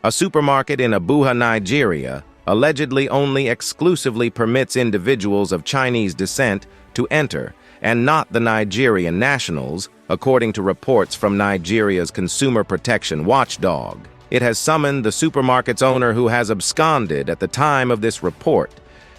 A supermarket in Abuja, Nigeria, allegedly only exclusively permits individuals of Chinese descent to enter, and not the Nigerian nationals, according to reports from Nigeria's consumer protection watchdog. It has summoned the supermarket's owner, who has absconded at the time of this report,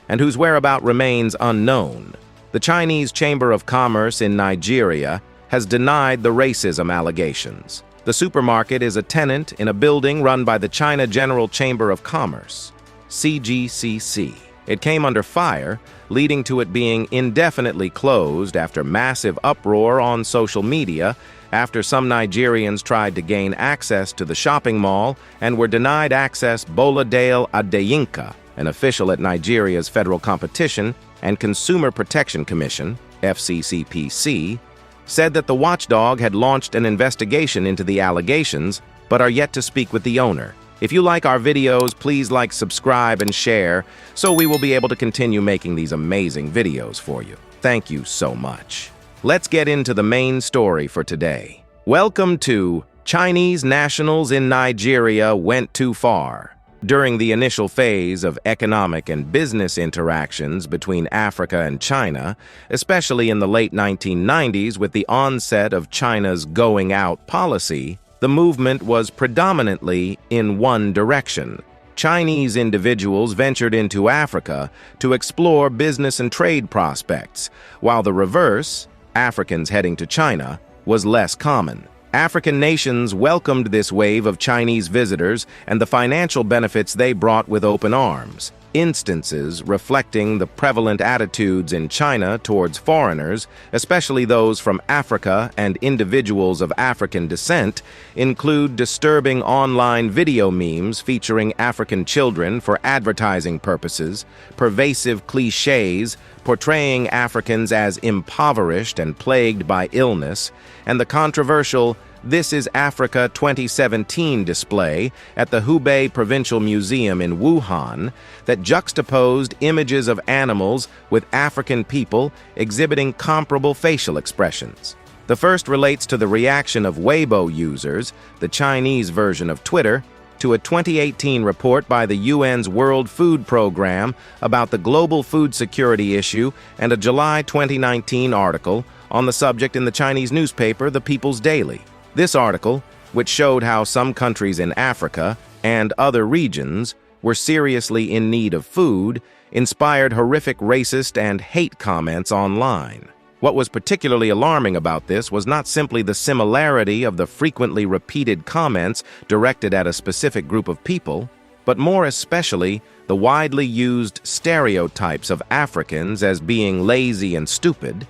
and whose whereabouts remains unknown. The Chinese Chamber of Commerce in Nigeria has denied the racism allegations. The supermarket is a tenant in a building run by the China General Chamber of Commerce, CGCC. It came under fire, leading to it being indefinitely closed after massive uproar on social media after some Nigerians tried to gain access to the shopping mall and were denied access. Boladale Adeyinka, an official at Nigeria's Federal Competition and Consumer Protection Commission, FCCPC, said that the watchdog had launched an investigation into the allegations, but are yet to speak with the owner. If you like our videos, please like, subscribe, and share, so we will be able to continue making these amazing videos for you. Thank you so much. Let's get into the main story for today. Welcome to Chinese nationals in Nigeria went too far. During the initial phase of economic and business interactions between Africa and China, especially in the late 1990s with the onset of China's going out policy, the movement was predominantly in one direction. Chinese individuals ventured into Africa to explore business and trade prospects, while the reverse, Africans heading to China, was less common. African nations welcomed this wave of Chinese visitors and the financial benefits they brought with open arms. Instances reflecting the prevalent attitudes in China towards foreigners, especially those from Africa and individuals of African descent, include disturbing online video memes featuring African children for advertising purposes, pervasive clichés portraying Africans as impoverished and plagued by illness, and the controversial "This is Africa 2017" display at the Hubei Provincial Museum in Wuhan that juxtaposed images of animals with African people exhibiting comparable facial expressions. The first relates to the reaction of Weibo users, the Chinese version of Twitter, to a 2018 report by the UN's World Food Program about the global food security issue and a July 2019 article on the subject in the Chinese newspaper The People's Daily. This article, which showed how some countries in Africa and other regions were seriously in need of food, inspired horrific racist and hate comments online. What was particularly alarming about this was not simply the similarity of the frequently repeated comments directed at a specific group of people, but more especially the widely used stereotypes of Africans as being lazy and stupid,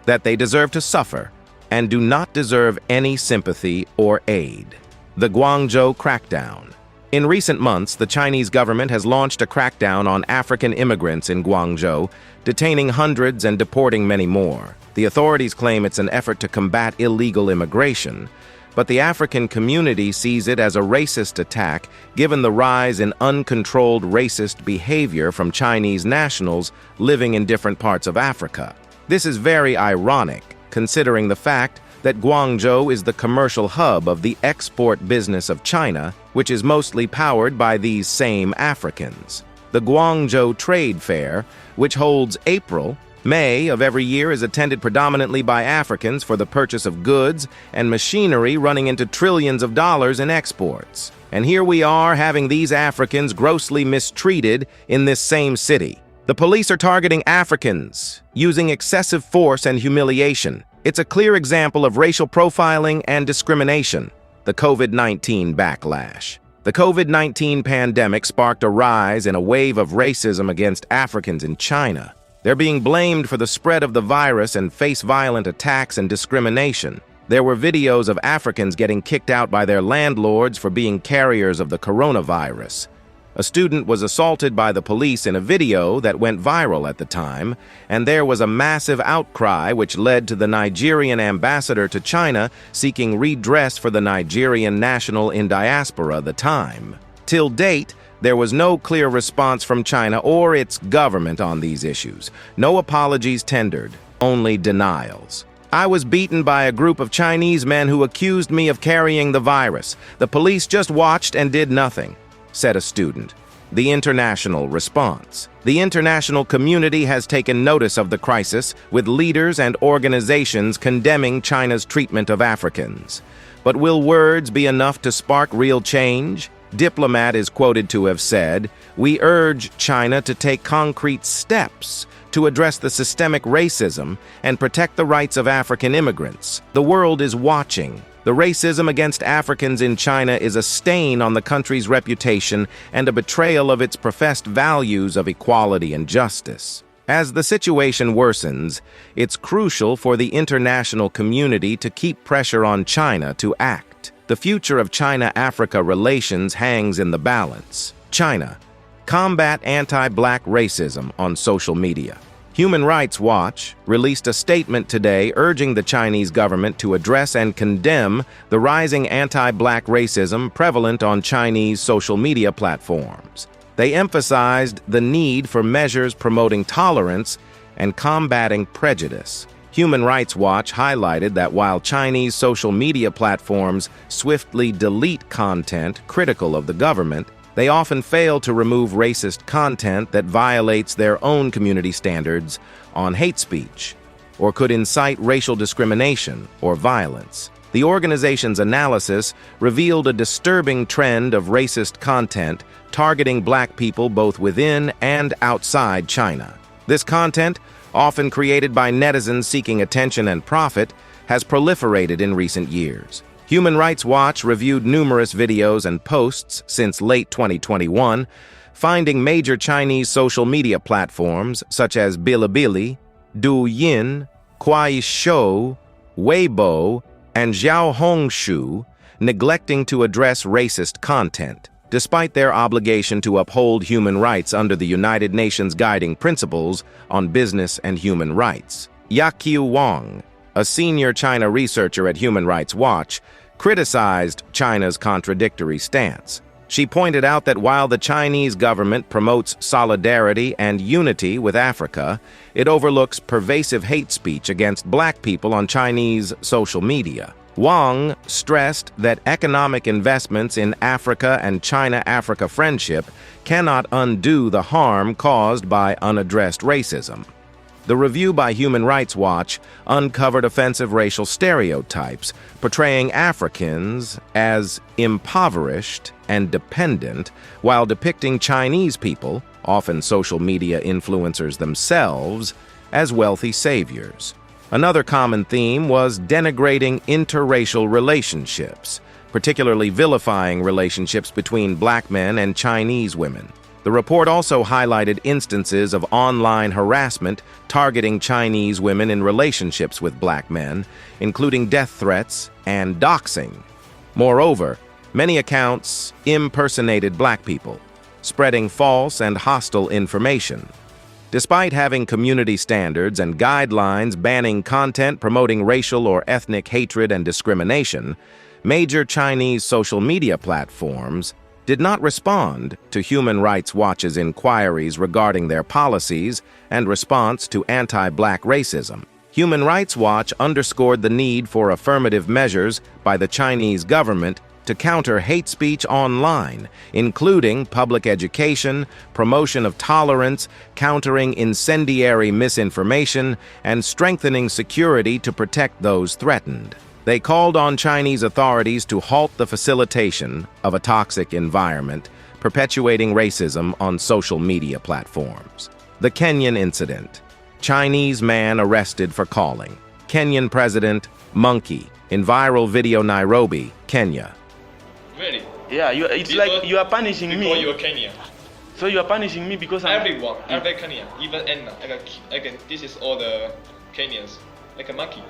that they deserve to suffer and do not deserve any sympathy or aid. The Guangzhou crackdown. In recent months, the Chinese government has launched a crackdown on African immigrants in Guangzhou, detaining hundreds and deporting many more. The authorities claim it's an effort to combat illegal immigration, but the African community sees it as a racist attack given the rise in uncontrolled racist behavior from Chinese nationals living in different parts of Africa. This is very ironic, considering the fact that Guangzhou is the commercial hub of the export business of China, which is mostly powered by these same Africans. The Guangzhou Trade Fair, which holds May of every year, is attended predominantly by Africans for the purchase of goods and machinery running into trillions of dollars in exports. And here we are having these Africans grossly mistreated in this same city. The police are targeting Africans, using excessive force and humiliation. It's a clear example of racial profiling and discrimination. The COVID-19 backlash. The COVID-19 pandemic sparked a rise in a wave of racism against Africans in China. They're being blamed for the spread of the virus and face violent attacks and discrimination. There were videos of Africans getting kicked out by their landlords for being carriers of the coronavirus. A student was assaulted by the police in a video that went viral at the time, and there was a massive outcry which led to the Nigerian ambassador to China seeking redress for the Nigerian national in diaspora the time. Till date, there was no clear response from China or its government on these issues. No apologies tendered, only denials. I was beaten by a group of Chinese men who accused me of carrying the virus. The police just watched and did nothing, said a student. The international response. The international community has taken notice of the crisis, with leaders and organizations condemning China's treatment of Africans. But will words be enough to spark real change? Diplomat is quoted to have said, "We urge China to take concrete steps to address the systemic racism and protect the rights of African immigrants. The world is watching. The racism against Africans in China is a stain on the country's reputation and a betrayal of its professed values of equality and justice." As the situation worsens, it's crucial for the international community to keep pressure on China to act. The future of China-Africa relations hangs in the balance. China. Combat anti-black racism on social media. Human Rights Watch released a statement today urging the Chinese government to address and condemn the rising anti-black racism prevalent on Chinese social media platforms. They emphasized the need for measures promoting tolerance and combating prejudice. Human Rights Watch highlighted that while Chinese social media platforms swiftly delete content critical of the government, they often fail to remove racist content that violates their own community standards on hate speech or could incite racial discrimination or violence. The organization's analysis revealed a disturbing trend of racist content targeting black people both within and outside China. This content, often created by netizens seeking attention and profit, has proliferated in recent years. Human Rights Watch reviewed numerous videos and posts since late 2021, finding major Chinese social media platforms such as Bilibili, Douyin, Kuaishou, Weibo, and Xiaohongshu neglecting to address racist content, despite their obligation to uphold human rights under the United Nations Guiding Principles on Business and Human Rights. Yaqiu Wang, a senior China researcher at Human Rights Watch, criticized China's contradictory stance. She pointed out that while the Chinese government promotes solidarity and unity with Africa, it overlooks pervasive hate speech against black people on Chinese social media. Wang stressed that economic investments in Africa and China-Africa friendship cannot undo the harm caused by unaddressed racism. The review by Human Rights Watch uncovered offensive racial stereotypes, portraying Africans as impoverished and dependent, while depicting Chinese people, often social media influencers themselves, as wealthy saviors. Another common theme was denigrating interracial relationships, particularly vilifying relationships between black men and Chinese women. The report also highlighted instances of online harassment targeting Chinese women in relationships with black men, including death threats and doxing. Moreover, many accounts impersonated black people, spreading false and hostile information. Despite having community standards and guidelines banning content promoting racial or ethnic hatred and discrimination, major Chinese social media platforms did not respond to Human Rights Watch's inquiries regarding their policies and response to anti-black racism. Human Rights Watch underscored the need for affirmative measures by the Chinese government to counter hate speech online, including public education, promotion of tolerance, countering incendiary misinformation, and strengthening security to protect those threatened. They called on Chinese authorities to halt the facilitation of a toxic environment, perpetuating racism on social media platforms. The Kenyan incident. Chinese man arrested for calling Kenyan president monkey in viral video Nairobi, Kenya. Really? Yeah, it's like you are punishing because me. Because you're Kenyan. So you are punishing me because I'm... Everyone, every Kenyan, even Anna, this is all the Kenyans, like a monkey.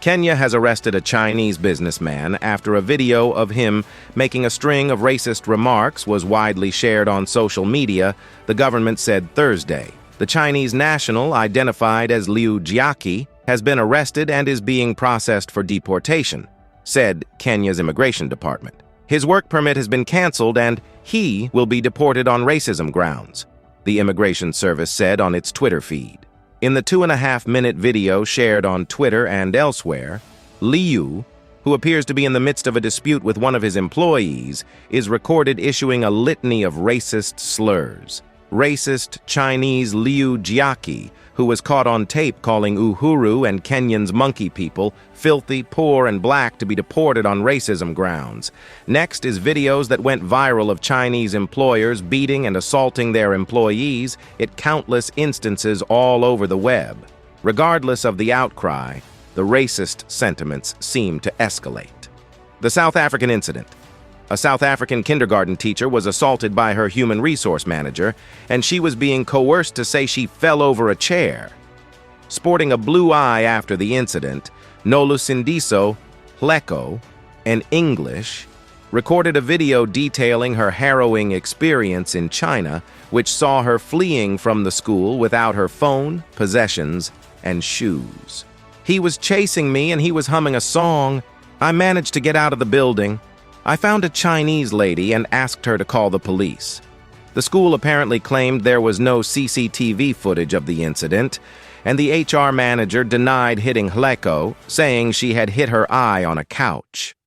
Kenya has arrested a Chinese businessman after a video of him making a string of racist remarks was widely shared on social media, the government said Thursday. The Chinese national, identified as Liu Jiaqi, has been arrested and is being processed for deportation, said Kenya's immigration department. His work permit has been canceled and he will be deported on racism grounds, the immigration service said on its Twitter feed. In the 2.5-minute video shared on Twitter and elsewhere, Liu, who appears to be in the midst of a dispute with one of his employees, is recorded issuing a litany of racist slurs. Racist Chinese Liu Jiaqi, who was caught on tape calling Uhuru and Kenyans monkey people filthy, poor, and black to be deported on racism grounds. Next is videos that went viral of Chinese employers beating and assaulting their employees at countless instances all over the web. Regardless of the outcry, the racist sentiments seem to escalate. The South African incident. A South African kindergarten teacher was assaulted by her human resource manager, and she was being coerced to say she fell over a chair. Sporting a blue eye after the incident, Nolusindiso Hleko, in English, recorded a video detailing her harrowing experience in China, which saw her fleeing from the school without her phone, possessions, and shoes. He was chasing me and he was humming a song. I managed to get out of the building. I found a Chinese lady and asked her to call the police. The school apparently claimed there was no CCTV footage of the incident, and the HR manager denied hitting Hleko, saying she had hit her eye on a couch.